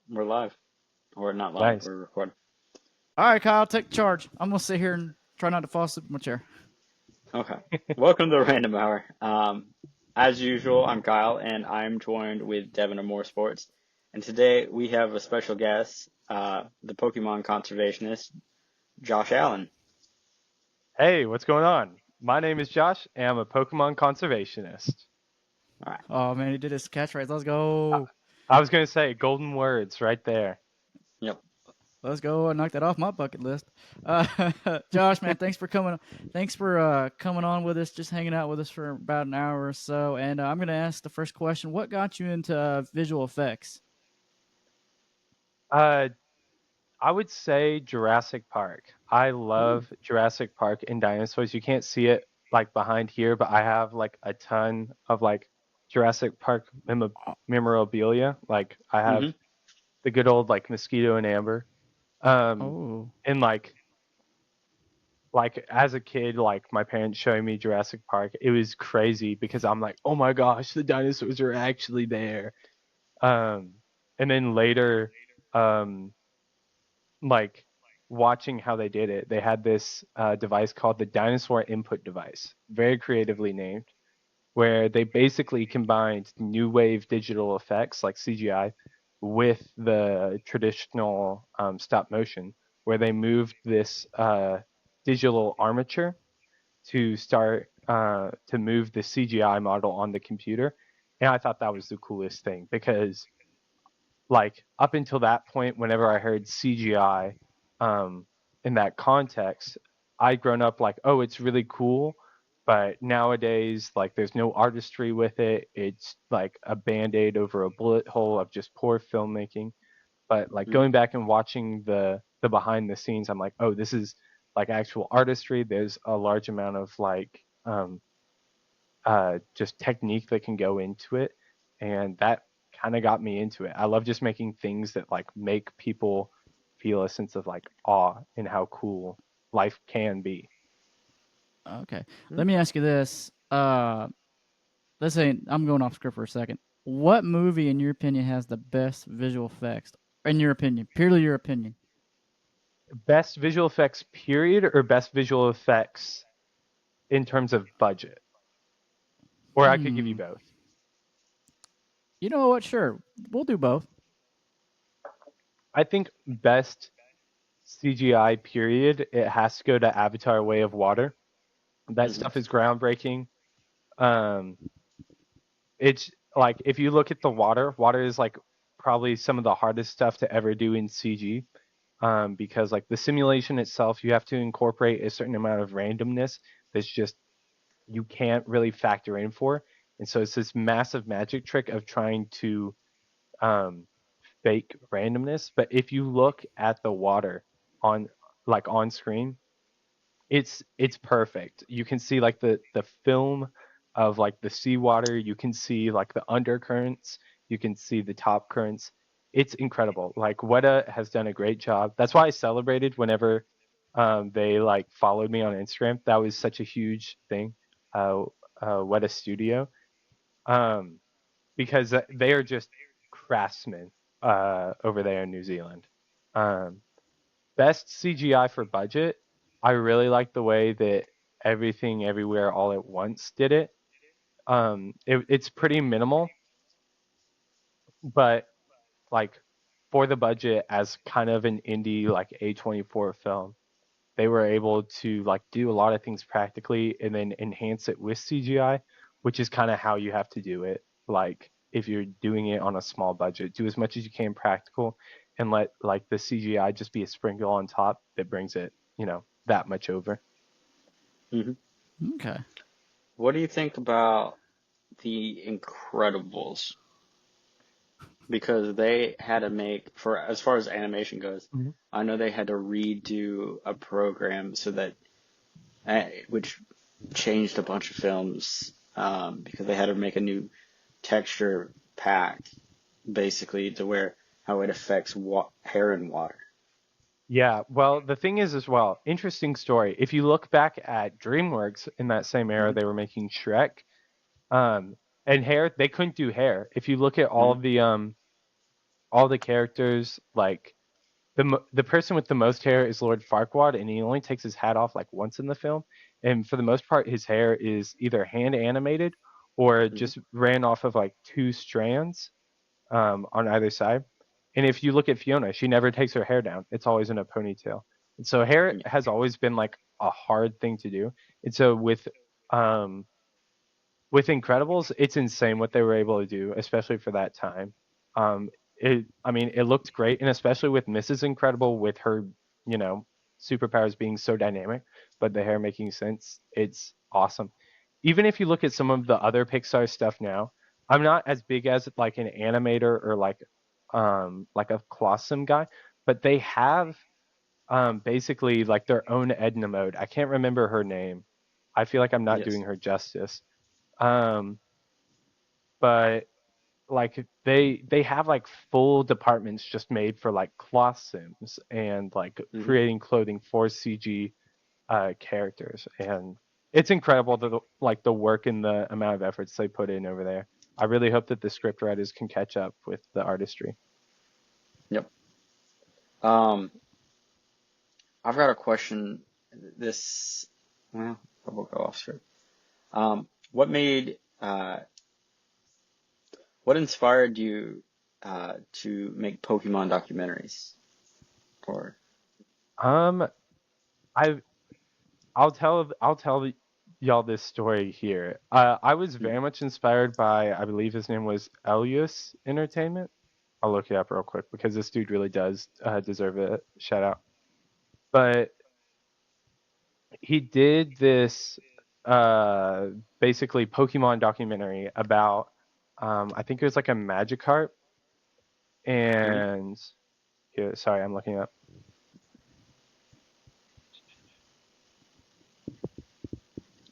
We're live. Or not live, Nice. we're recording. All right, Kyle, take charge. I'm gonna sit here and try not to fall asleep in my chair. Okay. Welcome to the Random Hour. As usual, I'm Kyle, and I'm joined with Devin of More Sports. And today we have a special guest, the Pokemon conservationist, Josh Allen. Hey, what's going on? My name is Josh, and I'm a Pokemon conservationist. All right. Oh man, he did his catchphrase. Let's I go. I was going to say golden words right there. Yep. Let's go. I knocked that off my bucket list. Josh, man, thanks for coming. Thanks for coming on with us, just hanging out with us for about an hour or so. And I'm gonna ask the first question: what got you into visual effects? Uh, I would say Jurassic Park. I Ooh. love Jurassic Park and dinosaurs. You can't see it like behind here, but I have like a ton of like Jurassic Park memorabilia. Like I have Mm-hmm. the good old like mosquito and amber. Um, Oh, and like as a kid, like my parents showing me Jurassic Park, it was crazy because I'm like, oh my gosh, the dinosaurs are actually there. Um, and then later, um, like watching how they did it, they had this device called the dinosaur input device, very creatively named, where they basically combined new wave digital effects like CGI with the traditional stop motion, where they moved this digital armature to start to move the CGI model on the computer. And I thought that was the coolest thing because like up until that point, whenever I heard CGI um, in that context, I'd grown up like, oh, it's really cool. But nowadays, like, there's no artistry with it. It's like a band-aid over a bullet hole of just poor filmmaking. But like Mm-hmm. going back and watching the behind the scenes, I'm like, oh, this is like actual artistry. There's a large amount of like just technique that can go into it, and that kind of got me into it. I love just making things that like make people feel a sense of like awe in how cool life can be. okay. Let me Okay. ask you this. Let's say I'm going off script for a second. What movie, in your opinion, has the best visual effects? In your opinion, purely your opinion. Best visual effects period or best visual effects in terms of budget? Or I could give you Hmm. both. You know what? Sure, we'll do both. I think best CGI period, it has to go to Avatar Way of Water. That Mm-hmm. stuff is groundbreaking. Um, it's like if you look at the water is like probably some of the hardest stuff to ever do in CG. Because like the simulation itself, you have to incorporate a certain amount of randomness that's just you can't really factor in for. And so it's this massive magic trick of trying to um, fake randomness. But if you look at the water on like on screen, it's perfect. You can see like the film of like the seawater. You can see like the undercurrents. You can see the top currents. It's incredible. Like Weta has done a great job. That's why I celebrated whenever they like followed me on Instagram. That was such a huge thing. Uh, Weta Studio, um, because they are just craftsmen over there in New Zealand. Um, Best CGI for budget. I really like the way that Everything Everywhere All at Once did it. It's pretty minimal, but like for the budget as kind of an indie like A24 film, they were able to like do a lot of things practically and then enhance it with CGI, which is kind of how you have to do it. Like if you're doing it on a small budget, do as much as you can practical and let like the CGI just be a sprinkle on top that brings it, that much over. Mm-hmm. Okay. What do you think about The Incredibles? Because they had to make, for as far as animation goes, Mhm. I know they had to redo a program so that which changed a bunch of films because they had to make a new texture pack basically to where how it affects hair and water. Yeah, well, the thing is as well, interesting story. If you look back at DreamWorks in that same era, Hmm. they were making Shrek. Um, and hair, they couldn't do hair. If you look at all Hmm. of the all the characters, like the person with the most hair is Lord Farquaad, and he only takes his hat off like once in the film. And for the most part, his hair is either hand animated or Mhm. just ran off of like two strands on either side. And if you look at Fiona, she never takes her hair down. It's always in a ponytail. And so hair Yeah. has always been like a hard thing to do. And so um, with Incredibles, it's insane what they were able to do, especially for that time. I mean, it looked great, and especially with Mrs. Incredible, with her, you know, superpowers being so dynamic, but the hair making sense. It's awesome. Even if you look at some of the other Pixar stuff now, I'm not as big as like an animator or like a Colossum guy, but they have basically like their own Edna mode. I can't remember her name. I feel like I'm not Yes. doing her justice. Um, but like they have like full departments just made for like cloth sims and like Hmm. creating clothing for CG characters, and it's incredible like the work and the amount of efforts they put in over there. I really hope that the script writers can catch up with the artistry. Yep. Um, I've got a question. This, well, I will go off script. What made, what inspired you to make Pokemon documentaries? Or, Um, I I'll tell y'all this story here. I was very much inspired by, I believe his name was Elias Entertainment. I'll look it up real quick because this dude really does deserve a shout out. But he did this uh, basically Pokemon documentary about I think it was like a Magikarp, Mhm. and here, sorry, I'm looking up.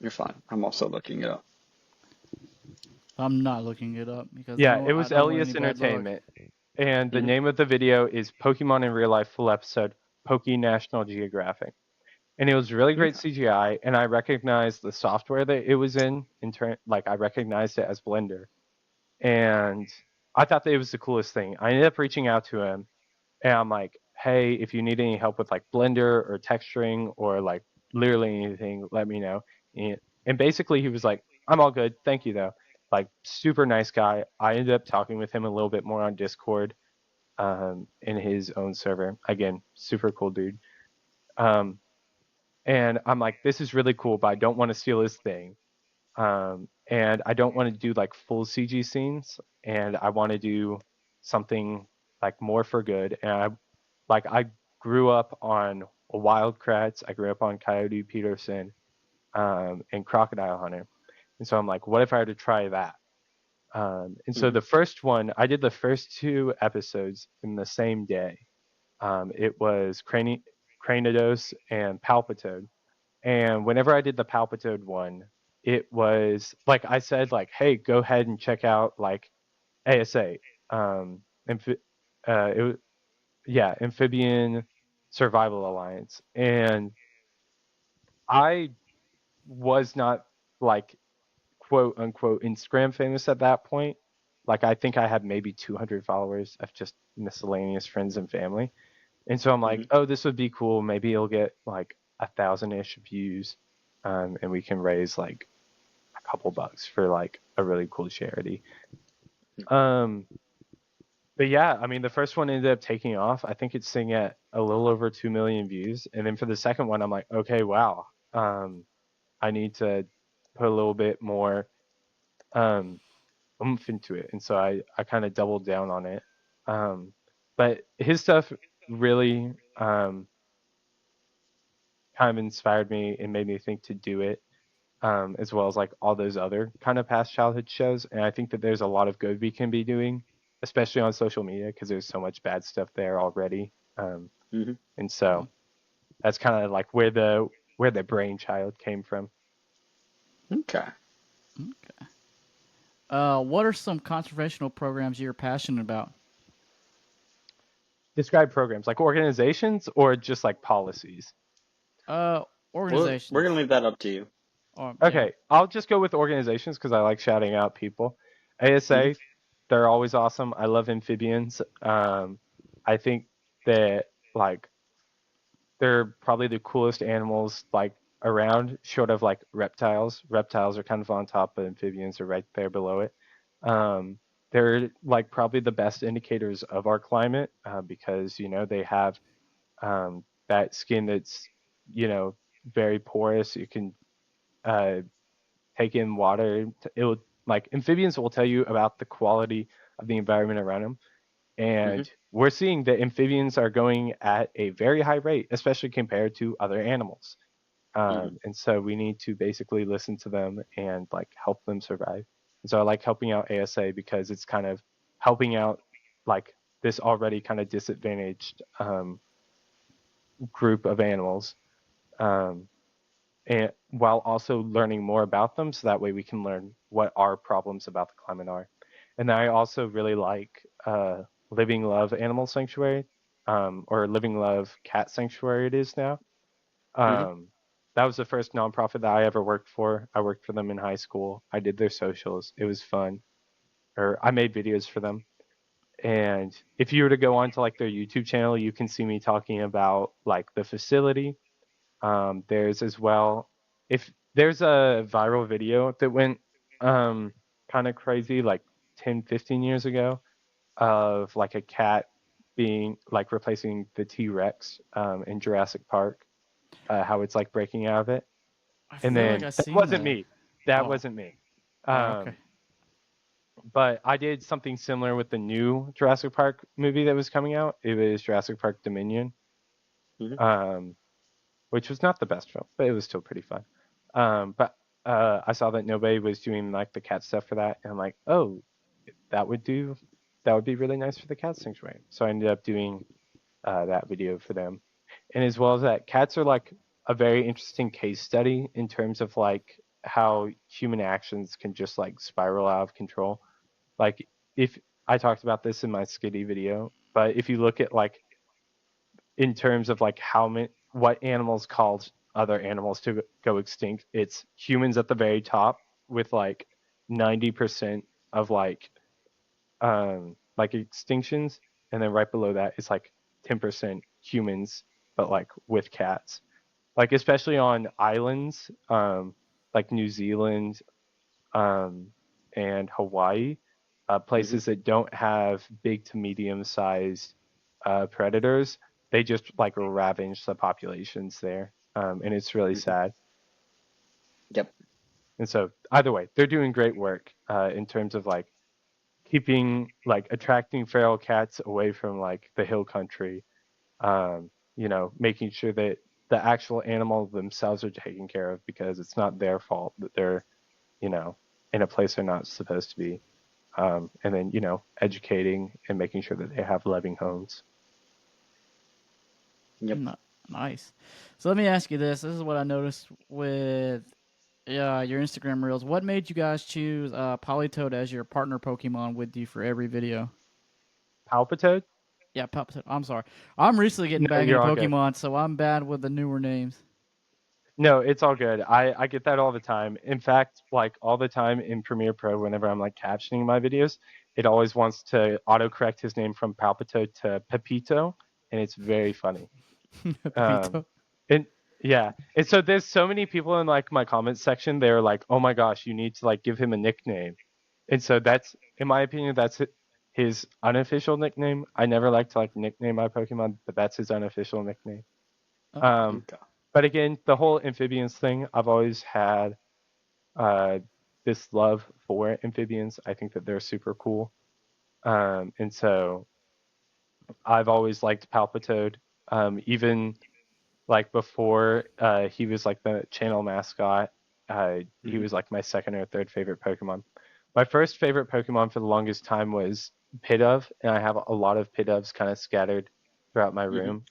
You're fine. I'm also looking it up. I'm not looking it up because Yeah, it I was don't want any Elias bad luck. Entertainment, and the Hmm. name of the video is Pokemon in Real Life Full Episode, Poke National Geographic. And it was really great Okay. CGI, and I recognized the software that it was in turn, like I recognized it as Blender, and I thought that it was the coolest thing. I ended up reaching out to him, and I'm like, hey, if you need any help with like Blender or texturing or like literally anything, let me know. And basically he was like, I'm all good, thank you though. Like super nice guy. I ended up talking with him a little bit more on Discord, in his own server. Again, super cool dude. Um, and I'm like, this is really cool, but I don't want to steal his thing. And I don't want to do like full CG scenes, and I want to do something like more for good. And I grew up on Wild Kratts, I grew up on Coyote Peterson, and Crocodile Hunter, and so I'm like, what if I had to try that? And so Hmm. the first one, I did the first two episodes in the same day. It was Cranidos and Palpitoad. And whenever I did the Palpitoad one, it was like I said, like, hey, go ahead and check out like ASA, amphi- it was, yeah, Amphibian Survival Alliance, and I was not like quote unquote Instagram famous at that point. Like I think I had maybe 200 followers of just miscellaneous friends and family, and so I'm like, Hmm. oh, this would be cool. Maybe it'll get like 1,000-ish views, and we can raise like a couple bucks for like a really cool charity. Um, but yeah, I mean, the first one ended up taking off. I think it's sitting at a little over 2 million views. And then for the second one, I'm like, okay, wow. I need to put a little bit more um, oomph into it. And so I kind of doubled down on it. Um, but his stuff really kind of inspired me and made me think to do it, as well as like all those other kind of past childhood shows. And I think that there's a lot of good we can be doing, especially on social media, because there's so much bad stuff there already. Hmm. And so that's kind of like where the brainchild came from. Okay. Okay. What are some conservational programs you're passionate about? Describe programs like organizations or just like policies. Uh, We're gonna Organizations. leave that up to you. Or yeah. Okay, I'll just go with organizations because I like shouting out people. Hmm. ASA, they're always awesome. I love amphibians. I think that like they're probably the coolest animals like around, short of like reptiles. Reptiles are kind of on top, but amphibians are right there below it. Um, they're like probably the best indicators of our climate because they have that skin that's very porous. You can uh, take in water. It will like amphibians will tell you about the quality of the environment around them. Hmm. And we're seeing that amphibians are going at a very high rate, especially compared to other animals. Hmm. And so we need to basically listen to them and like help them survive. And so I like helping out ASA because it's kind of helping out like this already kind of disadvantaged group of animals, um, and while also learning more about them, so that way we can learn what our problems about the climate are. And I also really like Living Love Animal Sanctuary, or Living Love Cat Sanctuary. It is now. Hmm. Um, that was the first nonprofit that I ever worked for. I worked for them in high school. I did their socials. It was fun. Or I made videos for them. And if you were to go onto like their YouTube channel, you can see me talking about like the facility. There's as well, if there's a viral video that went kind of crazy like 10, 15 years ago of like a cat being like replacing the T-Rex in Jurassic Park, how it's like breaking out of it. I And feel like then I've that seen wasn't that. me. That Oh, wasn't me. oh, okay. Um, but I did something similar with the new Jurassic Park movie that was coming out. It was Jurassic Park Dominion, Hmm. um, which was not the best film, but it was still pretty fun. But I saw that nobody was doing like the cat stuff for that, and I'm like, oh, that would do. That would be really nice for the cat sanctuary. So I ended up doing that video for them, and as well as that, cats are like a very interesting case study in terms of like how human actions can just like spiral out of control. Like if I talked about this in my Skitty video, but if you look at like in terms of like how many what animals caused other animals to go extinct, it's humans at the very top with like 90% of like extinctions, and then right below that is like 10% humans, but like with cats. Like especially on islands, like New Zealand, um, and Hawaii, Hmm. places that don't have big to medium sized predators, they just like ravage the populations there, and it's really Hmm. sad. Yep. And so either way, they're doing great work in terms of like keeping like attracting feral cats away from like the hill country, making sure that the actual animals themselves are taken care of because it's not their fault that they're you know in a place they're not supposed to be, and then educating and making sure that they have loving homes. Yep. Ni- Nice. So let me ask you this. This is what I noticed with your Instagram reels. What made you guys choose Politoed as your partner Pokemon with you for every video? Palpitoad? Yeah, Palpitoad. I'm sorry. I'm recently getting No, back into you're all good. Pokemon, so I'm bad with the newer names. No, it's all good. I get that all the time. In fact, like all the time in Premiere Pro, whenever I'm like captioning my videos, it always wants to autocorrect his name from Palpitoad to Pepito, and it's very funny. Um, Pepito. and yeah, and so there's so many people in like my comments section. They're like, "Oh my gosh, you need to like give him a nickname." And so that's, in my opinion, that's his unofficial nickname. I never like to like nickname my Pokemon, but that's his unofficial nickname. Oh, Um, Okay. but again, the whole amphibians thing, I've always had uh, this love for amphibians. I think that they're super cool. And so I've always liked Palpitoad. Even like before he was like the channel mascot, he Hmm. was like my second or third favorite Pokemon. My first favorite Pokemon for the longest time was Pidove, and I have a lot of Pidoves kind of scattered throughout my Hmm. room.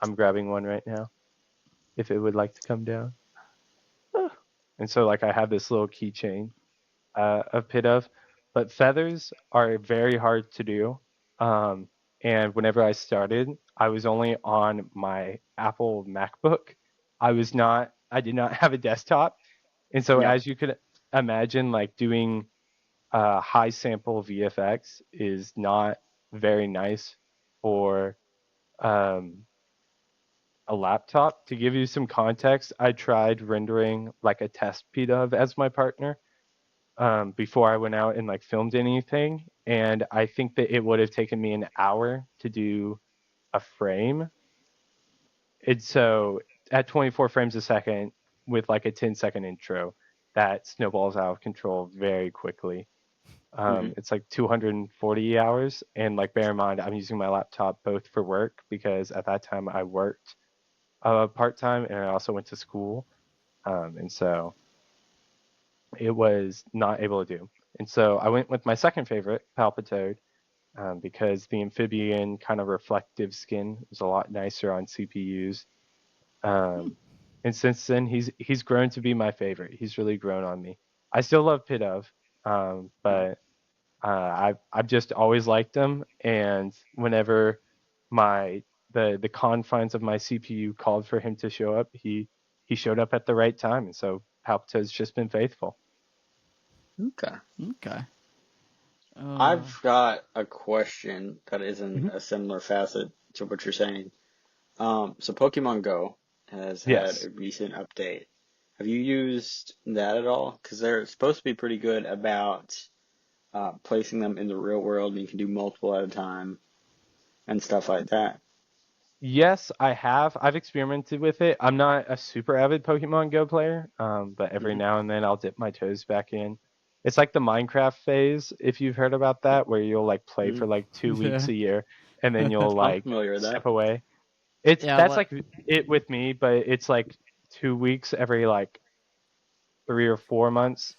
I'm grabbing one right now if it would like to come down. And so like I have this little keychain of Pidove, but feathers are very hard to do. Um, and whenever I started, I was only on my Apple MacBook. I did not have a desktop. And so Yep. as you could imagine, like doing high sample VFX is not very nice for um, a laptop. To give you some context, I tried rendering like a test PDOV as my partner before I went out and like filmed anything, and I think that it would have taken me an hour to do a frame. And so at 24 frames a second with like a 10-second intro, that snowballs out of control very quickly. Hmm. It's like 240 hours, and like bear in mind, I'm using my laptop both for work because at that time I worked part time and I also went to school, and so it was not able to do. And so I went with my second favorite, Palpitoad, because the amphibian kind of reflective skin is a lot nicer on CPUs. Um, and since then, he's grown to be my favorite. He's really grown on me. I still love Pidove, but I've just always liked him. And whenever the confines of my CPU called for him to show up, he showed up at the right time. And so Palpitoad's just been faithful. Okay. Okay. I've got a question that is in Mhm. a similar facet to what you're saying. So Pokemon Go has had Yes. a recent update. Have you used that at all? Because they're supposed to be pretty good about placing them in the real world, and you can do multiple at a time and stuff like that. Yes, I have. I've experimented with it. I'm not a super avid Pokemon Go player, but every Hmm. now and then I'll dip my toes back in. It's like the Minecraft phase, if you've heard about that, where you'll like play Hmm. for like 2 weeks yeah. a year and then you'll I'm like familiar with that. step away. It's Yeah. that's like it with me, but it's like 2 weeks every like 3 or 4 months.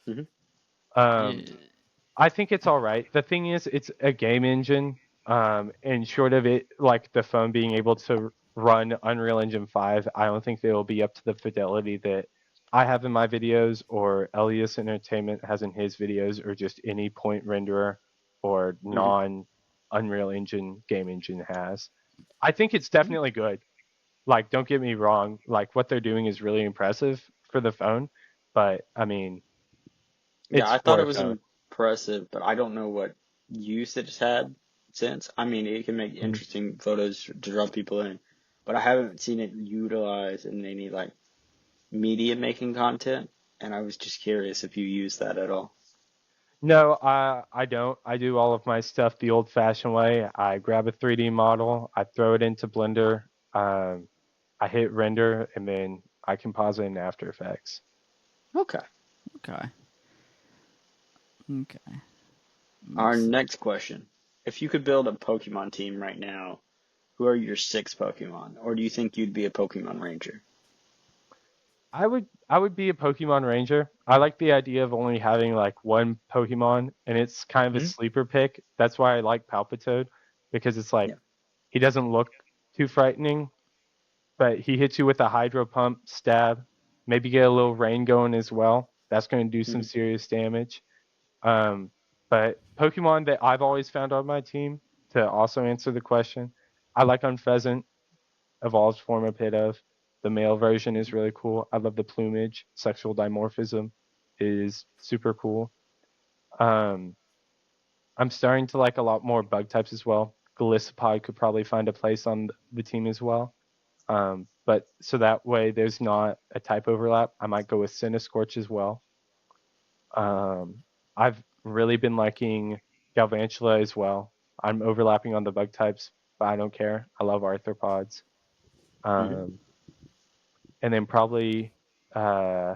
Hmm. Um, Yeah. I think it's all right. The thing is, it's a game engine, and short of it, like the phone being able to run Unreal Engine 5, I don't think they will be up to the fidelity that I have in my videos, or Elias Entertainment has in his videos, or just any point renderer or Hmm. non Unreal Engine game engine has. I think it's definitely good. Like, don't get me wrong. Like, what they're doing is really impressive for the phone, but I mean, Yeah, it's I thought for it a was phone. impressive, but I don't know what use it's had since. I mean, it can make Mhm. interesting photos to draw people in, but I haven't seen it utilized in any like media making content, and I was just curious if you use that at all. No, I don't. I do all of my stuff the old-fashioned way. I grab a 3D model, I throw it into Blender, I hit render, and then I composite in After Effects. Okay. Okay. Okay. Our Makes sense. next question. If you could build a Pokemon team right now, who are your six Pokemon? Or do you think you'd be a Pokemon Ranger? I would be a Pokemon Ranger. I like the idea of only having like one Pokemon, and it's kind of a Hmm. sleeper pick. That's why I like Palpitoad, because it's like Yeah. he doesn't look too frightening, but he hits you with a Hydro Pump stab, maybe get a little rain going as well. That's going to do some Hmm. serious damage. Um, but Pokemon that I've always found on my team, to also answer the question, I like Unpheasant, evolved form of Pidove. The male version is really cool. I love the plumage. Sexual dimorphism is super cool. Um, I'm starting to like a lot more bug types as well. Golisopod could probably find a place on the team as well. But so that way there's not a type overlap. I might go with Cinescorch as well. Um, I've really been liking Galvantula as well. I'm overlapping on the bug types, but I don't care. I love arthropods. Hmm. Um, and then probably uh,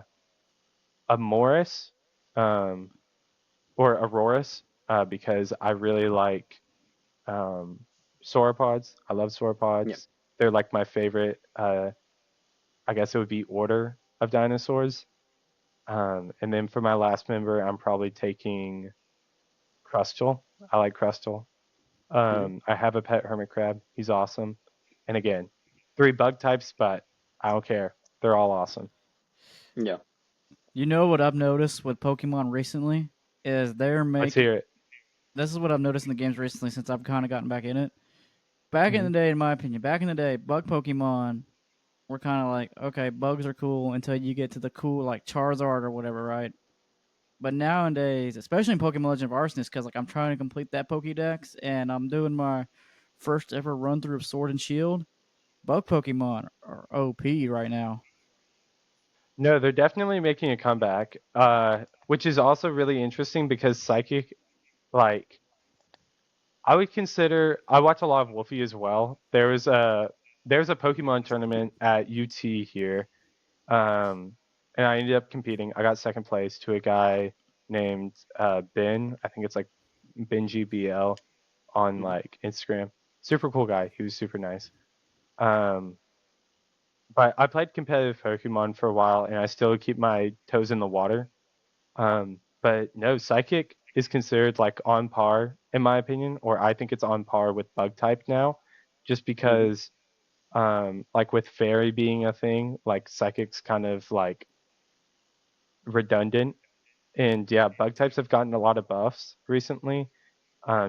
a Morris um, or Aurorus because I really like um, sauropods. I love Yeah. sauropods. They're like my favorite. I guess it would be order of dinosaurs. And then for my last member, I'm probably taking Crustal. I like Crustal. Hmm. I have a pet hermit crab. He's awesome. And again, 3 bug types, but I don't care. They're all awesome. Yeah. You know what I've noticed with Pokemon recently is they're Let's making. hear it. This is what I've noticed in the games recently since I've kind of gotten back in it. Back in Mm-hmm. the day, in my opinion, back in the day, bug Pokemon were kind of like, okay, bugs are cool until you get to the cool like Charizard or whatever, right? But nowadays, especially in Pokemon Legend of Arceus, because like I'm trying to complete that Pokédex and I'm doing my first ever run through of Sword and Shield. Bug Pokemon are OP right now. No, they're definitely making a comeback, which is also really interesting because Psychic, like, I would consider. I watch a lot of Wolfie as well. There's a Pokemon tournament at UT here, and I ended up competing. I got second place to a guy named Ben. I think it's like Benji BL on like Instagram. Super cool guy. He was super nice. Um, but I played competitive Pokemon for a while, and I still keep my toes in the water. But no, Psychic is considered like on par, in my opinion, or I think it's on par with Bug type now, just Mhm. because, like with Fairy being a thing, like Psychic's kind of like redundant. And yeah, Bug types have gotten a lot of buffs recently,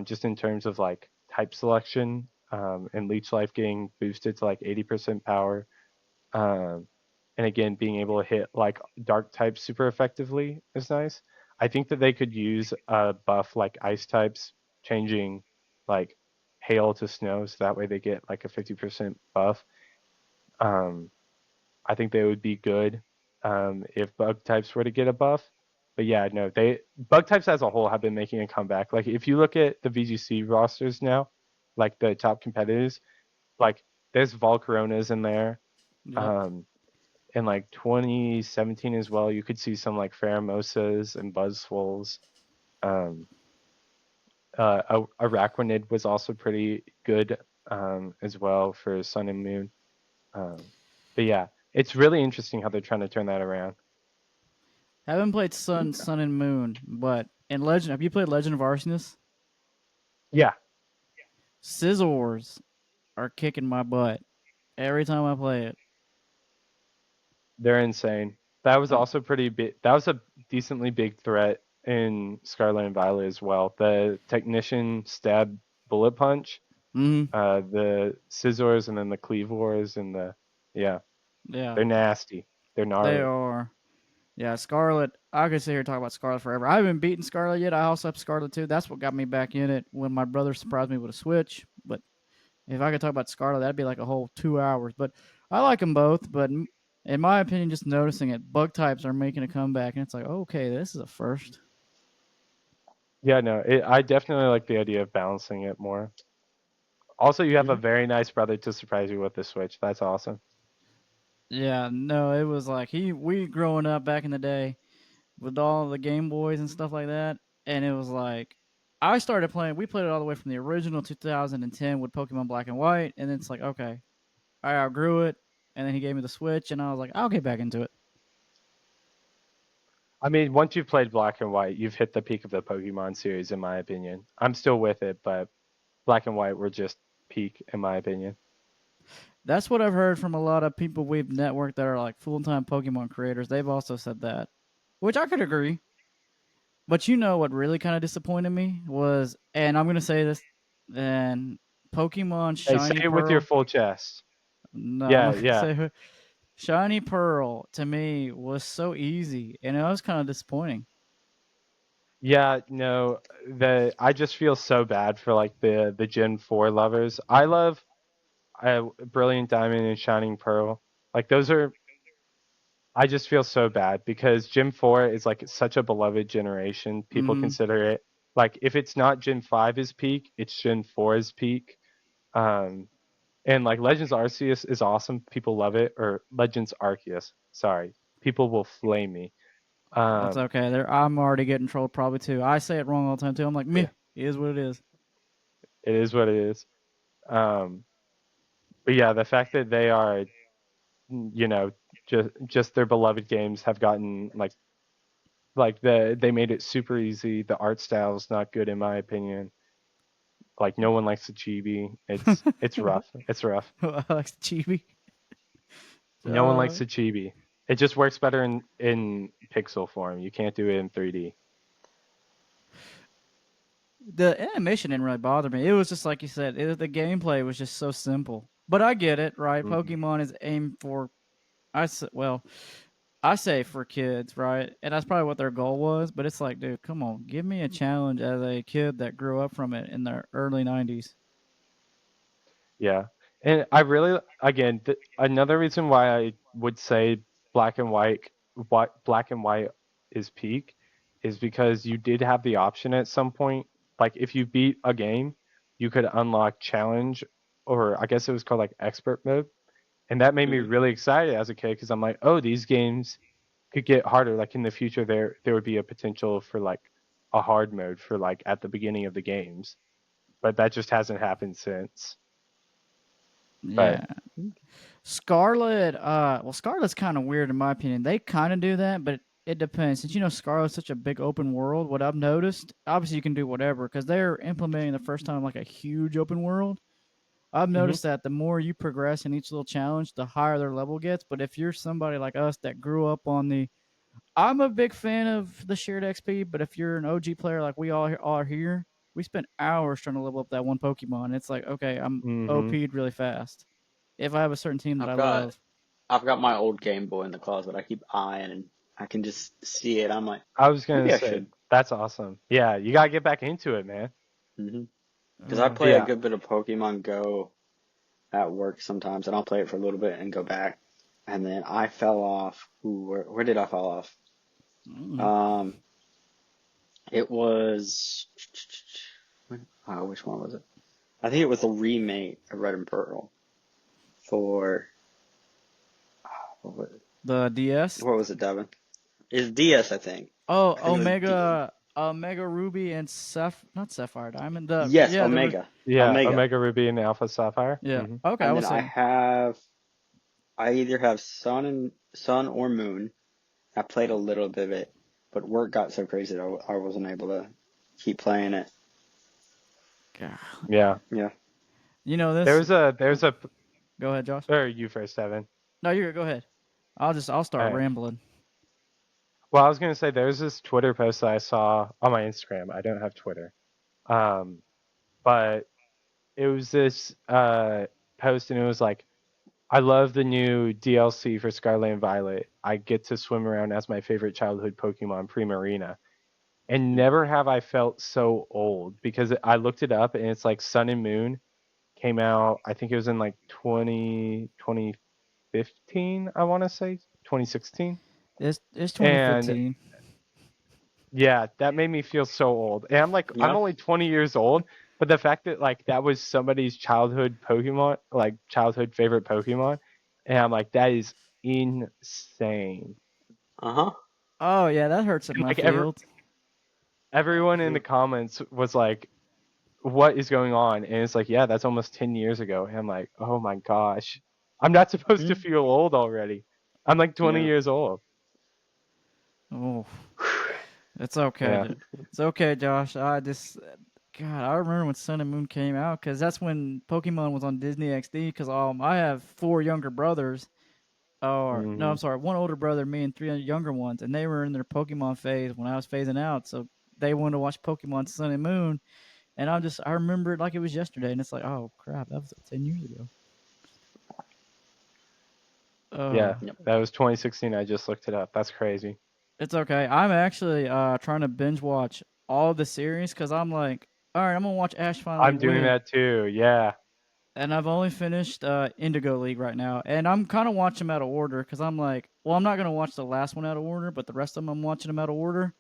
just in terms of like type selection, and Leech Life getting boosted to like 80% power. Um, and again, being able to hit like dark types super effectively is nice. I think that they could use a buff like ice types, changing like hail to snow, so that way they get like a 50% buff. Um, I think they would be good, if bug types were to get a buff. But yeah, no, they bug types as a whole have been making a comeback. Like if you look at the VGC rosters now, like the top competitors, like there's Volcaronas in there. Yep. Um, in like 2017 as well, you could see some like Pheromosas and Buzzwoles. Um, Araquanid was also pretty good, as well for Sun and Moon. Um, but yeah, it's really interesting how they're trying to turn that around. Haven't played Okay. Sun and Moon, but in Legend, have you played Legend of Arceus? Yeah, Scizors are kicking my butt every time I play it. they're insane. That was Um, also pretty big. That was a decently big threat in Scarlet and Violet as well. The Technician stab bullet punch, mm, the Scizors, and then the Cleavors, and the yeah, yeah, they're nasty. They're they gnarly. are. Yeah, Scarlet. I could sit here and talk about Scarlet forever. I haven't beaten Scarlet yet. I also have Scarlet too. That's what got me back in it when my brother surprised me with a Switch. But if I could talk about Scarlet, that'd be like a whole 2 hours. But I like them both. But in my opinion, just noticing it, bug types are making a comeback, and it's like, okay, this is a first. Yeah, no, I definitely like the idea of balancing it more. Also, you have a Mhm. very nice brother to surprise you with the Switch. That's awesome. Yeah, no, it was like we growing up back in the day with all the Game Boys and stuff like that, and it was like I started playing. We played it all the way from the original 2010 with Pokemon Black and White, and it's like okay, I outgrew it, and then he gave me the Switch, and I was like, I'll get back into it. I mean, once you've played Black and White, you've hit the peak of the Pokemon series, in my opinion. I'm still with it, but Black and White were just peak, in my opinion. That's what I've heard from a lot of people we've networked that are like full time Pokemon creators. They've also said that, which I could agree. But you know what really kind of disappointed me was, and I'm gonna say this, and Pokemon Hey, say Shiny it with your Pearl. full chest. No, I'm Yeah, not gonna yeah. say Shiny Pearl to me was so easy, and it was kind of disappointing. Yeah, no, I just feel so bad for like the Gen 4 lovers. I love Brilliant Diamond and Shining Pearl. Like those are, I just feel so bad because Gen 4 is like such a beloved generation. People Hmm. consider it like if it's not Gen 5 is peak, it's Gen 4 is peak. Um, and like Legends Arceus is awesome. People love it. Or Legends Arceus. Sorry. People will flame me. That's Um, okay. I'm already getting trolled probably too. I say it wrong all the time too. I'm like, meh, yeah, it is what it is. it is what it is. Um, but yeah, the fact that they are, you know, just their beloved games have gotten like they made it super easy. The art style is not good in my opinion. Like no one likes the chibi. It's rough. It's rough. I like chibi. No one likes Uh, the chibi. It just works better in pixel form. You can't do it in 3D. the animation didn't really bother me. It was just like you said. The gameplay was just so simple. But I get it, right? Hmm. Pokemon is aimed for. Well. I say for kids, right? And that's probably what their goal was. But it's like, dude, come on, give me a challenge as a kid that grew up from it in the early '90s. Yeah. And I really, again, another reason why I would say black and white, black and white is peak is because you did have the option at some point. Like if you beat a game, you could unlock challenge, or I guess it was called like expert mode. And that made me Mhm. really excited as a kid because I'm like, oh, these games could get harder. Like in the future, there would be a potential for like a hard mode for like at the beginning of the games, but that just hasn't happened since. But Yeah. Scarlet, well, Scarlet's kind of weird in my opinion. They kind of do that, but it depends. Since Scarlet's such a big open world, what I've noticed, obviously you can do whatever because they're implementing the first time like a huge open world. I've mhm. noticed that the more you progress in each little challenge, the higher their level gets. But if you're somebody like us that grew up on I'm a big fan of the shared XP, but if you're an OG player like we all are here, we spent hours trying to level up that one Pokemon. It's like, okay, I'm Mhm. OP'd really fast. If I have a certain team that I I've got love. I've got my old Game Boy in the closet. I keep eyeing, and I can just see it. I'm like, I was gonna maybe I say should. that's awesome. Yeah, you gotta get back into it, man. Because I Uh, But play a yeah, good bit of Pokemon Go at work sometimes, and I'll play it for a little bit and go back. And then I fell off. Ooh, where did I fall off? mm, Um, it was which one was it? I think it was a remake of Red and Pearl for what was it, the DS. what was it, Devin? It's DS, I think. Oh, I think it was Omega Ruby and not Sapphire Diamond. The yes, yeah, there was Omega, yeah, Omega. Omega Ruby and Alpha Sapphire. yeah. Hmm. Okay, I And then was saying I either have Sun or Moon. I played a little bit of it, but work got so crazy that I wasn't able to keep playing it. God. Yeah, Yeah. This. there's a. Go ahead, Josh. Or you first, Evan. No, you go ahead. I'll All start right. rambling. Well, I was gonna say there's this Twitter post that I saw on my Instagram. I don't have Twitter. Um, but it was this post, and it was like, I love the new DLC for Scarlet and Violet. I get to swim around as my favorite childhood Pokemon, Primarina. And never have I felt so old because I looked it up and it's like Sun and Moon came out, I think it was in like 2015, I want to say, 2016. It's And 2015. yeah, that made me feel so old. And I'm like, I'm Yeah. only 20 years old, but the fact that like that was somebody's childhood Pokemon, like childhood favorite Pokemon, and I'm like, that is insane. Uh-huh. Oh yeah, that hurts in And my like field. everyone in the comments was like, what is going on? And it's like, yeah, that's almost 10 years ago. And I'm like, oh my gosh, I'm not supposed to Mhm. feel old already. I'm like 20 Yeah. years old. Oh, it's okay. Yeah. It's okay, Josh. God, I remember when Sun and Moon came out because that's when Pokemon was on Disney XD. Because I have four younger brothers, or no, Hmm. I'm sorry, one older brother, me, and three younger ones, and they were in their Pokemon phase when I was phasing out. So they wanted to watch Pokemon Sun and Moon, and I remember it like it was yesterday, and it's like, oh crap, that was 10 years ago. Yeah. Uh, Yep. That was 2016. I just looked it up. That's crazy. it's okay. I'm actually trying to binge watch all the series because I'm like, all right, I'm gonna watch Ash finally I'm doing win. that too. Yeah. And I've only finished Indigo League right now, and I'm kind of watching them out of order because I'm like, well, I'm not gonna watch the last one out of order, but the rest of them I'm watching them out of order.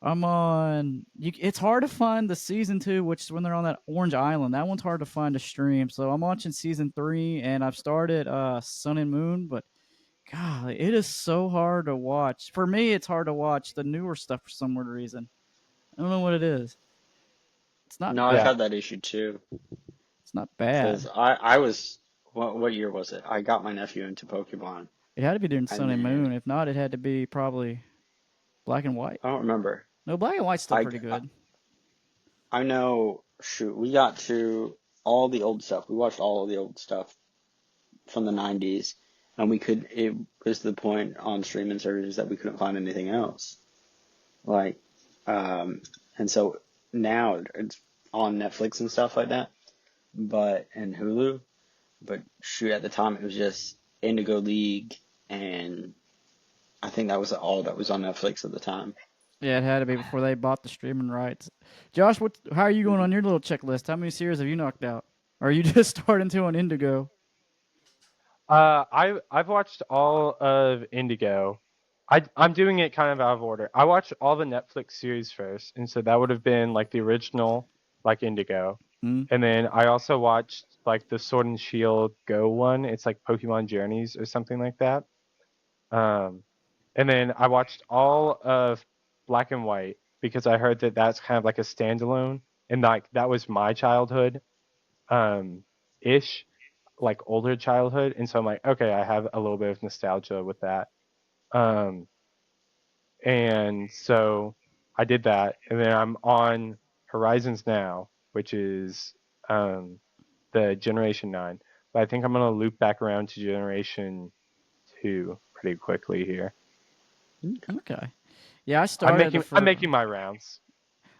I'm on. It's hard to find the season 2, which is when they're on that orange island. That one's hard to find to stream. So I'm watching season 3, and I've started Sun and Moon, but God, it is so hard to watch. For me, it's hard to watch the newer stuff for some weird reason. I don't know what it is. It's not No, I've Yeah. had that issue too. it's not Because bad. I was, what year was it? I got my nephew into Pokemon, It had to be during Sun and and then Moon. If not, it had to be probably Black and White. I don't remember. No, Black and White's still I, pretty I, good. I know, shoot, we got to all the old stuff. We watched all of the old stuff from the 90s, and it was the point on streaming services that we couldn't find anything else. Like, and so now it's on Netflix and stuff like that, and Hulu. But shoot, at the time it was just Indigo League and I think that was all that was on Netflix at the time. Yeah, it had to be before they bought the streaming rights. Josh, how are you going on your little checklist? How many series have you knocked out? Or are you just starting to on Indigo? I've watched all of Indigo. I'm doing it kind of out of order. I watched all the Netflix series first, and so that would have been like the original, like Indigo, Mm. and then I also watched like the Sword and Shield Go one. It's like Pokemon Journeys or something like that. Um, and then I watched all of Black and White because I heard that that's kind of like a standalone, and like that was my childhood, um, ish, like older childhood, and so I'm like, okay, I have a little bit of nostalgia with that. Um, and so I did that, and then I'm on Horizons now, which is the Generation 9. But I think I'm gonna loop back around to Generation 2 pretty quickly here. Okay. Yeah, I'm making my rounds.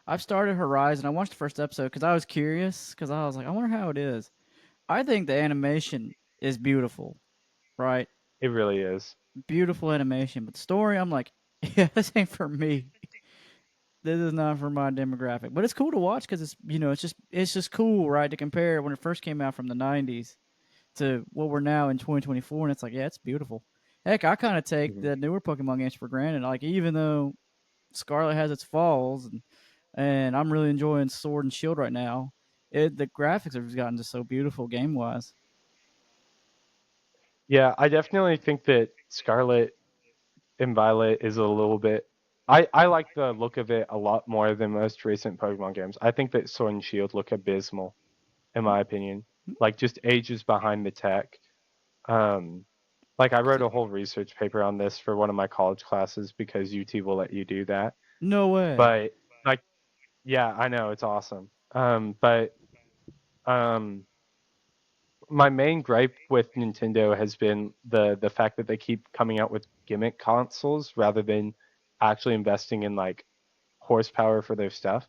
I've started Horizon. I watched the first episode because I was curious. Because I was like, I wonder how it is. I think the animation is beautiful, right? It really is. Beautiful animation, but the story, I'm like, yeah, this ain't for me. This is not for my demographic. But it's cool to watch because it's just cool, right? To compare when it first came out from the '90s to what we're now in 2024, and it's like, yeah, it's beautiful. Heck, I kind of take Mhm. the newer Pokemon games for granted. Like, even though Scarlet has its falls, and I'm really enjoying Sword and Shield right now, the graphics have gotten just so beautiful game wise. Yeah, I definitely think that Scarlet and Violet is a little bit. I like the look of it a lot more than most recent Pokemon games. I think that Sword and Shield look abysmal, in my opinion. Like just ages behind the tech. Um, like I wrote a whole research paper on this for one of my college classes because UT will let you do that. No way. But like, yeah, I know it's awesome. But um, my main gripe with Nintendo has been the fact that they keep coming out with gimmick consoles rather than actually investing in like horsepower for their stuff.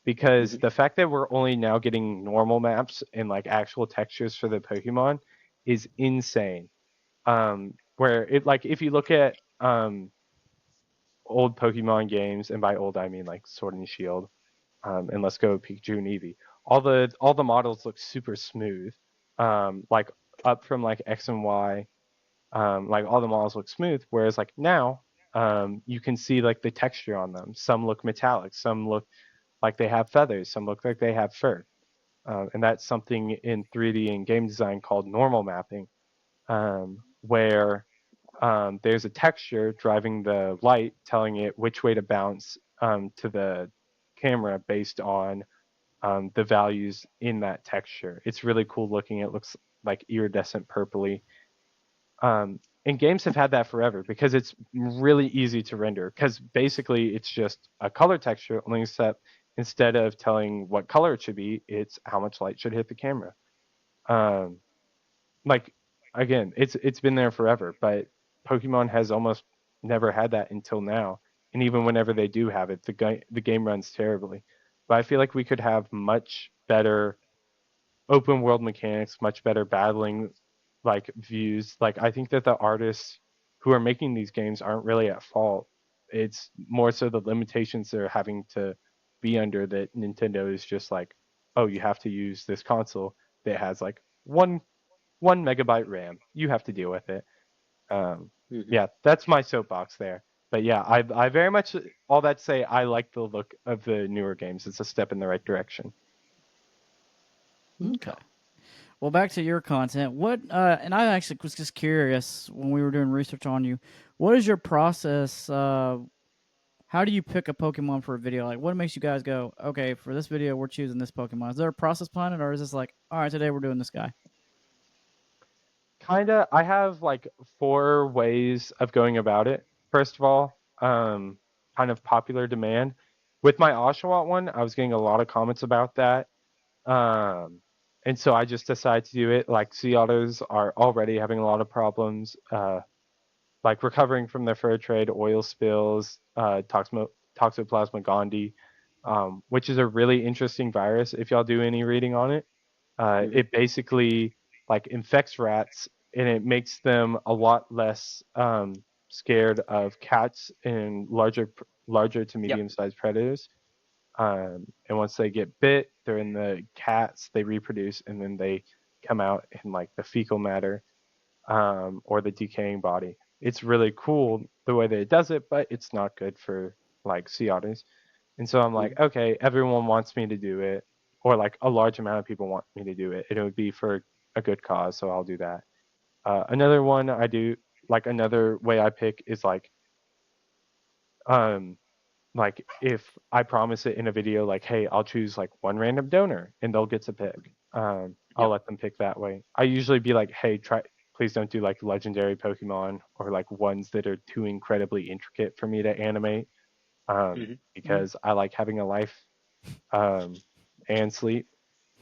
Because Mhm. the fact that we're only now getting normal maps and like actual textures for the Pokemon is insane. Where it like if you look at old Pokemon games, and by old I mean like Sword and Shield, and let's go Pikachu and Eevee. All the models look super smooth, like up from like X and Y, like all the models look smooth. Whereas like now, you can see like the texture on them. Some look metallic, some look like they have feathers, some look like they have fur, and that's something in 3D and game design called normal mapping, where there's a texture driving the light, telling it which way to bounce to the camera based on the values in that texture. It's really cool looking. It looks like iridescent purpley. And games have had that forever because it's really easy to render. Because basically, it's just a color texture, only except instead of telling what color it should be, it's how much light should hit the camera. Um, like again, it's been there forever, but Pokemon has almost never had that until now. And even whenever they do have it, the game runs terribly. But I feel like we could have much better open world mechanics, much better battling like views. Like I think that the artists who are making these games aren't really at fault. It's more so the limitations they're having to be under that Nintendo is just like, oh, you have to use this console that has like one megabyte RAM. You have to deal with it. Um, Mhm. yeah, that's my soapbox there. But yeah, I very much all that to say I like the look of the newer games. It's a step in the right direction. Okay. Well, back to your content. And I actually was just curious when we were doing research on you. What is your process? How do you pick a Pokemon for a video? Like, what makes you guys go, okay, for this video, we're choosing this Pokemon? Is there a process behind it, or is this like, all right, today we're doing this guy? Kinda, I have like four ways of going about it. First of all, kind of popular demand. With my Oshawott one, I was getting a lot of comments about that. Um, and so I just decided to do it. Like sea otters are already having a lot of problems, like recovering from their fur trade, oil spills, Toxoplasma gondii, which is a really interesting virus. If y'all do any reading on it, Mhm. it basically like infects rats and it makes them a lot less scared of cats and larger to Yep. medium-sized predators. And once they get bit, they're in the cats, they reproduce, and then they come out in like the fecal matter, or the decaying body. It's really cool the way that it does it, but it's not good for like sea otters. And so I'm like, Mhm. okay, everyone wants me to do it, or like a large amount of people want me to do it, and it would be for a good cause, so I'll do that. Another one I do, like another way I pick is um, like if I promise it in a video, like, hey, I'll choose like one random donor and they'll get to pick. I'll Yep. let them pick that way. I usually be like, hey, please don't do like legendary Pokemon or like ones that are too incredibly intricate for me to animate, Hmm. Mhm. because I like having a life, um, and sleep.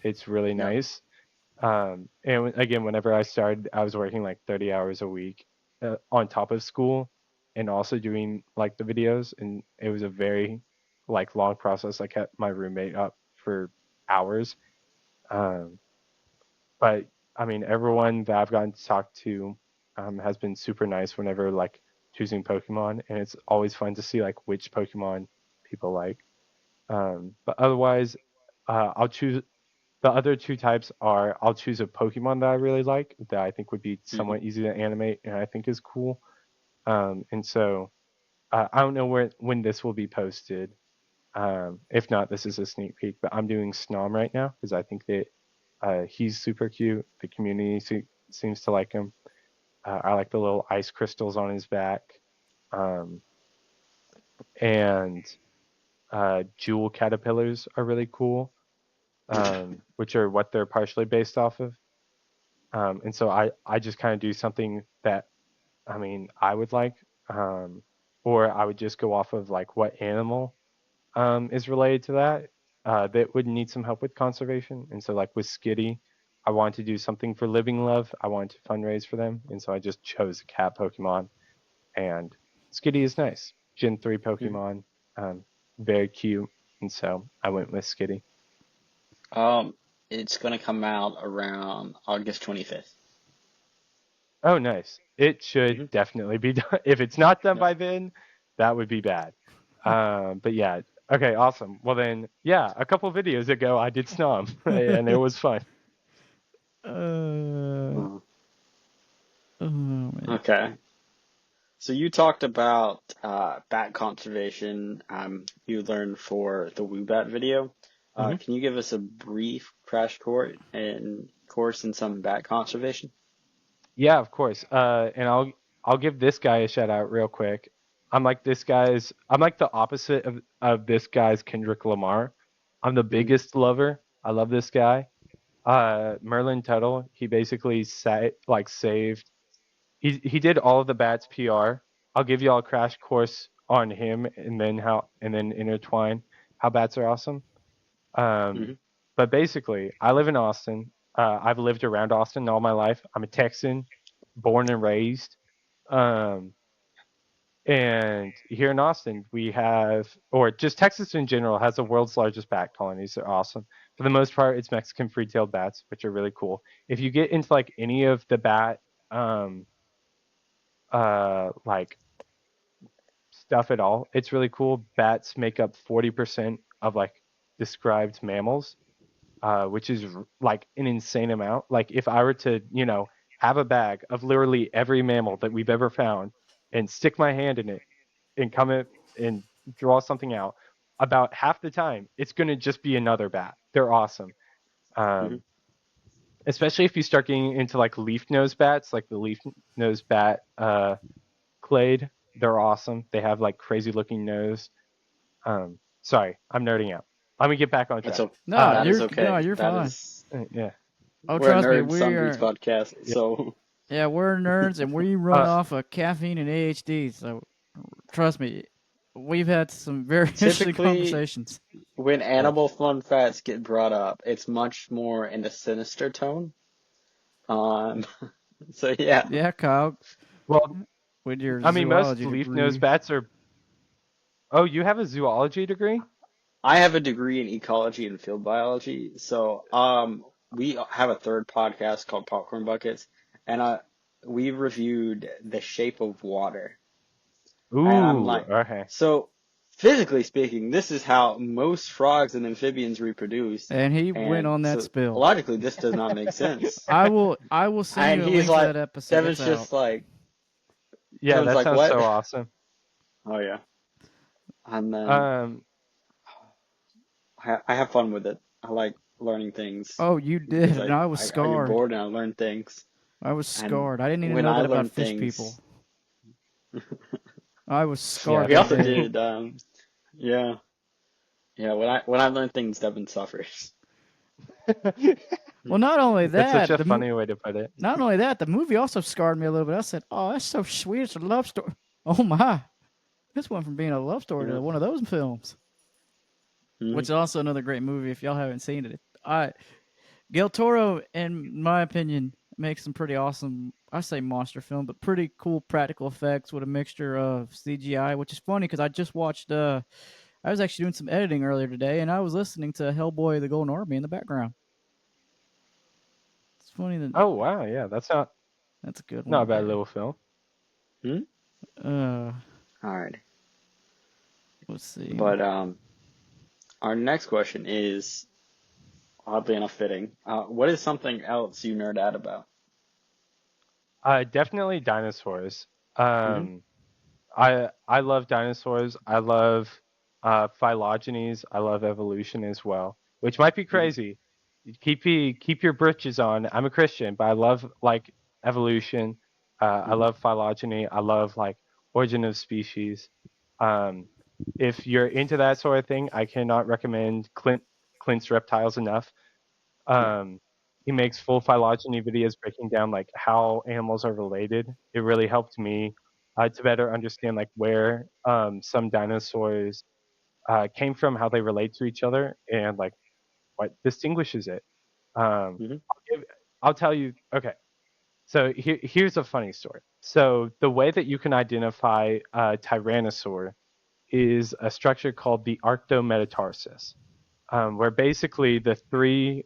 It's really Yep. nice. And again, whenever I started, I was working like 30 hours a week, on top of school and also doing like the videos. And it was a very like long process. I kept my roommate up for hours. Um, but I mean, everyone that I've gotten to talk to, has been super nice whenever like choosing Pokemon. And it's always fun to see like which Pokemon people like. But otherwise, I'll choose the other two types are I'll choose a Pokemon that I really like that I think would be Hmm. somewhat easy to animate and I think is cool. And so I don't know when this will be posted. If not, this is a sneak peek. But I'm doing Snom right now because I think that he's super cute. The community seems to like him. I like the little ice crystals on his back, um, and jewel caterpillars are really cool, which are what they're partially based off of. And so I just kind of do something that, I mean, I would like, um, or I would just go off of like what animal, is related to that, that would need some help with conservation. And so like with Skitty, I wanted to do something for Living Love. I wanted to fundraise for them. And so I just chose a cat Pokemon, and Skitty is nice. Gen 3 Hmm. Pokemon, um, very cute. And so I went with Skitty. Um, it's gonna come out around August 25th. Oh, nice. It should Hmm. definitely be done. If it's not done Yep. by then, that would be bad. But yeah, okay, awesome. Well then, yeah, a couple videos ago I did Snom, and it was fun. uh, Uh, oh man. okay. So you talked about bat conservation. You learned for the Woobat video. Hmm. Can you give us a brief crash course in some bat conservation? Yeah, of course. And I'll give this guy a shout out real quick. I'm like the opposite of this guy's Kendrick Lamar. I'm the Hmm. biggest lover. I love this guy. Merlin Tuttle, he basically saved. He did all of the Bats PR. I'll give you all a crash course on him, and then intertwine how bats are awesome. Um, Hmm. but basically, I live in Austin. I've lived around Austin all my life. I'm a Texan, born and raised. Um, and here in Austin, we have, or just Texas in general, has the world's largest bat colonies. They're awesome. For the most part, it's Mexican free-tailed bats, which are really cool. If you get into like any of the bat, um, like stuff at all. It's really cool. Bats make up 40% of like described mammals, which is like an insane amount. Like if I were to, have a bag of literally every mammal that we've ever found and stick my hand in it and come in and draw something out, about half the time it's going to just be another bat. They're awesome. Hmm. Um, Especially if you start getting into like leaf nose bats, like the leaf nose bat, clade. They're awesome. They have like crazy looking nose. Sorry, I'm nerding out. Let me get back on That's track. okay. No, That is no, okay. you're That fine. is Yeah, Oh, we're a trust me, nerd we Sunbeats are. podcast, yeah. so Yeah, we're nerds, and we run Uh, off of caffeine and AHD. So trust me, we've had some very interesting typically conversations. when yeah. animal fun facts get brought up, it's much more in a sinister tone. Um, so yeah. Yeah, Kyle, Well, with your I mean, most zoology leaf nose degree. bats are. Oh, you have a zoology degree? I have a degree in ecology and field biology, so we have a third podcast called Popcorn Buckets, and we reviewed The Shape of Water. And I'm Ooh, like, okay. so physically speaking, this is how most frogs and amphibians reproduce. And he went And on that so spill. logically, this does not make sense. I will send And you a he's link to like, that episode. It's Devin's out. just like, Yeah, Devin's that like, sounds what? so awesome. Oh yeah. And then Um, I have fun with it. I like learning things Oh, you did, because and I was I get scarred. bored and I learn things. I was And scarred. I didn't even when know I that about learn fish people. things, I was yeah, scarred we that also day. did, yeah, yeah. When I learn things, Devin suffers. Well, not only that's such that, a funny way to put it. the movie also scarred me a little bit. I said, "Oh, that's so sweet. It's a love story." Oh my, this went from being a love story Yeah. to one of those films, which Mhm. is also another great movie if y'all haven't seen it. Del Toro, in my opinion, makes some pretty awesome. I say monster film, but pretty cool practical effects with a mixture of CGI, which is funny because I just watched. I was actually doing some editing earlier today, and I was listening to Hellboy: The Golden Army in the background. It's funny that Oh wow, yeah, that's not that's a good not a one. bad little film. Hmm? Uh, All right. let's see. But our next question is oddly enough fitting. What is something else you nerd out about? Definitely dinosaurs. Hmm. Um, I love dinosaurs. I love phylogenies. I love evolution as well, which might be Hmm. crazy. Keep your britches on. I'm a Christian, but I love like evolution. I Hmm. love phylogeny. I love like origin of species. Um, if you're into that sort of thing, I cannot recommend Clint's Reptiles enough. Yeah. Um, he makes full phylogeny videos breaking down like how animals are related. It really helped me to better understand like where some dinosaurs came from, how they relate to each other, and like what distinguishes it. Um, Hmm. I'll tell you. Okay, so here's a funny story. So the way that you can identify a tyrannosaur is a structure called the arctometatarsus, where basically the three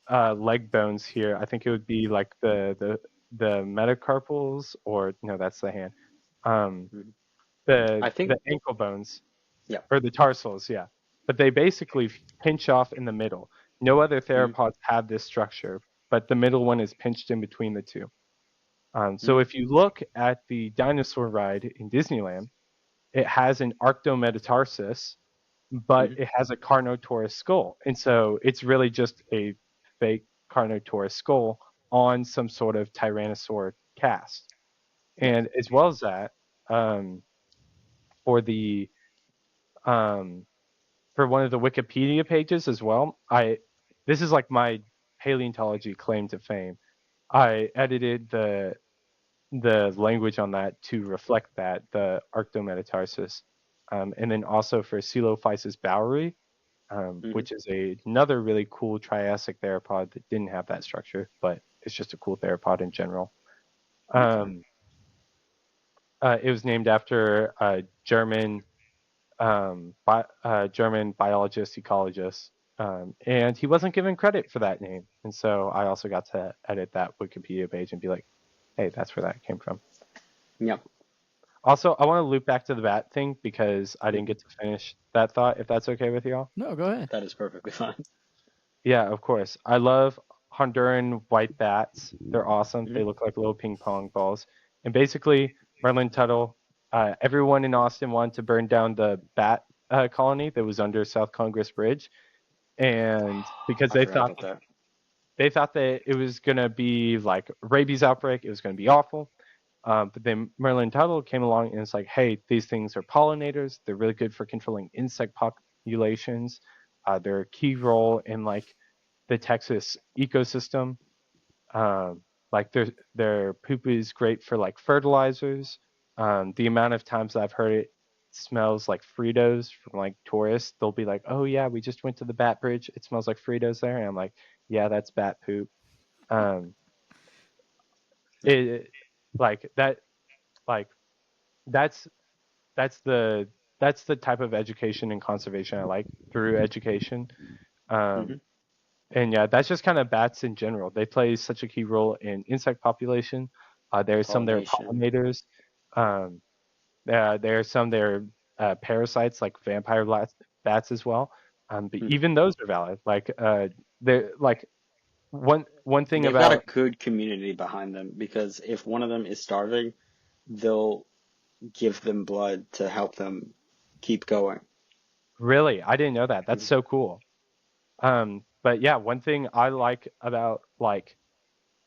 leg bones here. I think it would be like the metacarpals, or no, that's the hand. Um, Hmm. the I think. the ankle bones Yeah. or the tarsals, yeah. But they basically pinch off in the middle. No other Hmm. theropods have this structure, but the middle one is pinched in between the two. So Hmm. if you look at the dinosaur ride in Disneyland, it has an arctometatarsus, but Hmm. it has a Carnotaurus skull. And so it's really just a fake Carnotaurus skull on some sort of Tyrannosaur cast. Yeah. And as well as that, um, for the um, for one of the Wikipedia pages as well, this is like my paleontology claim to fame. I edited the language on that to reflect that the Arctometatarsus, and then also for Coelophysis bowery, Hmm. which is another really cool Triassic theropod that didn't have that structure, but it's just a cool theropod in general. Okay. Um, it was named after a German biologist, ecologist, and he wasn't given credit for that name. And so I also got to edit that Wikipedia page and be like, hey, that's where that came from. Yeah. Also, I want to loop back to the bat thing because I didn't Hmm. get to finish that thought, if that's okay with y'all. No, go ahead. That is perfectly fine. Yeah, of course. I love Honduran white bats. They're awesome. Hmm. They look like little ping pong balls. And basically, Merlin Tuttle, everyone in Austin wanted to burn down the bat colony that was under South Congress Bridge, and because I forgot about that. they thought that it was gonna be like rabies outbreak, it was gonna be awful. But then Merlin Tuttle came along and it's like, hey, these things are pollinators. They're really good for controlling insect populations. They're a key role in like the Texas ecosystem. Like their poop is great for like fertilizers. The amount of times I've heard it smells like Fritos from like tourists, they'll be like, "Oh yeah, we just went to the Bat Bridge. It smells like Fritos there." And I'm like, "Yeah, that's bat poop." Um, Yeah. it like that like that's that's the that's the type of education and conservation I like through education. Hmm. Um, and yeah, that's just kind of bats in general. They play such a key role in insect population. There's some that are Pollination. pollinators. Um, There are some that are parasites like vampire bats as well. But Mhm. even those are valid. Like they're like one thing They've got a about good community behind them because if one of them is starving, they'll give them blood to help them keep going. really, I didn't know that. That's Mhm. so cool. But yeah, one thing I like about like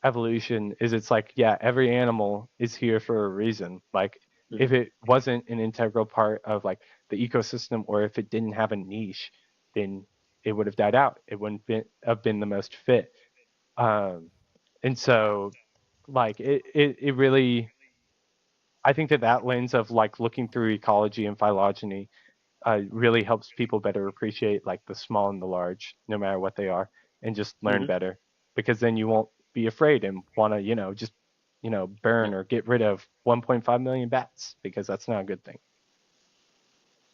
evolution is it's like, yeah, every animal is here for a reason. Like if Mhm. it wasn't an integral part of like the ecosystem, or if it didn't have a niche, then it would have died out. It wouldn't have been the most fit. Um, and so like it really, I think that lens of like looking through ecology and phylogeny really helps people better appreciate like the small and the large, no matter what they are, and just learn Mhm. better. Because then you won't be afraid and want to, just, burn Yep. or get rid of 1.5 million bats, because that's not a good thing.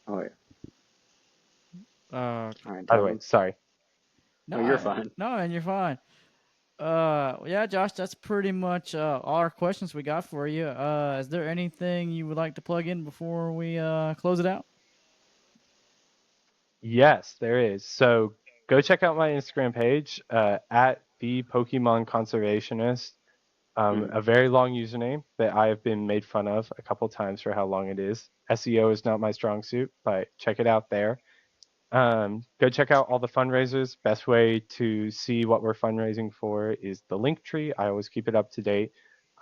Oh yeah. Uh, All right, By the way, Devin. sorry. Oh, you're no, fine. no, and you're fine. Yeah, Josh, that's pretty much all our questions we got for you. Is there anything you would like to plug in before we close it out? Yes, there is. So go check out my Instagram page at the Pokemon Conservationist. Mhm. A very long username that I have been made fun of a couple times for how long it is. SEO is not my strong suit, but check it out there. Go check out all the fundraisers. Best way to see what we're fundraising for is the link tree. I always keep it up to date.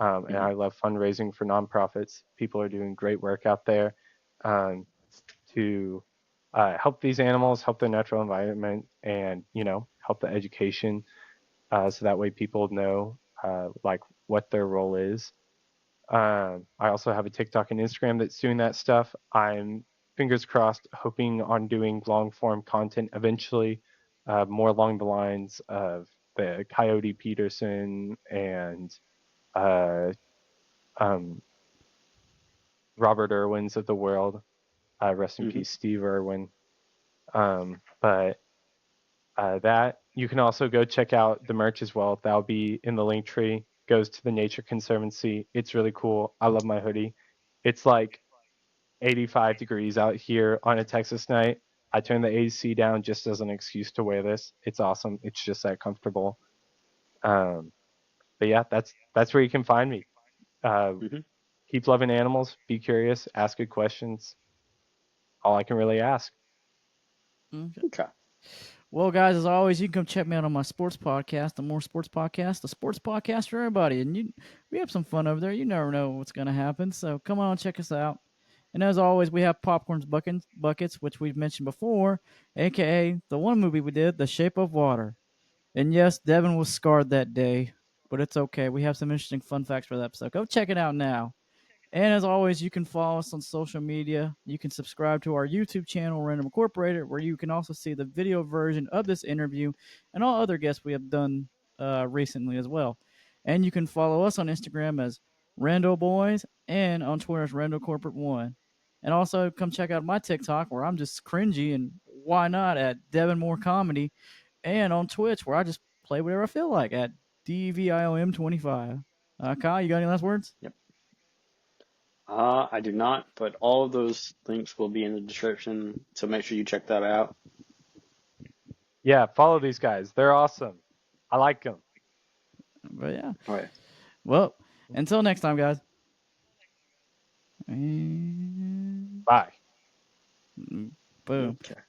And Mhm. I love fundraising for nonprofits. People are doing great work out there um, to help these animals, help their natural environment, and help the education. So that way people know like what their role is. I also have a TikTok and Instagram that's doing that stuff. I'm fingers crossed, hoping on doing long form content eventually, more along the lines of the Coyote Peterson and uh, um, Robert Irwins of the world. Rest in Mhm. peace, Steve Irwin. But that you can also go check out the merch as well. That'll be in the link tree. Goes to the Nature Conservancy. It's really cool. I love my hoodie. It's like 85 degrees out here on a Texas night. I turn the AC down just as an excuse to wear this. It's awesome. It's just that comfortable. Um, but yeah, that's where you can find me. Uh, Mhm. keep loving animals. Be curious. Ask good questions. All I can really ask. Okay. Okay. Well, guys, as always, you can come check me out on my sports podcast, the More Sports Podcast, the sports podcast for everybody. And we have some fun over there. You never know what's going to happen. So come on, check us out. And as always, we have Popcorn's Buckets, which we've mentioned before, aka the one movie we did, The Shape of Water. And yes, Devin was scarred that day, but it's okay. We have some interesting fun facts for that episode. Go check it out now. And as always, you can follow us on social media. You can subscribe to our YouTube channel, Random Incorporated, where you can also see the video version of this interview and all other guests we have done recently as well. And you can follow us on Instagram as Rando Boys and on Twitter as Rando Corporate One. And also come check out my TikTok where I'm just cringy and why not at Devin Moore Comedy, and on Twitch where I just play whatever I feel like at DVIOM25. Kyle, you got any last words? Yep. I do not, but all of those links will be in the description, so make sure you check that out. Yeah, follow these guys. They're awesome. I like them. But yeah. All right. Well, until next time, guys. And Bye. boom. Okay.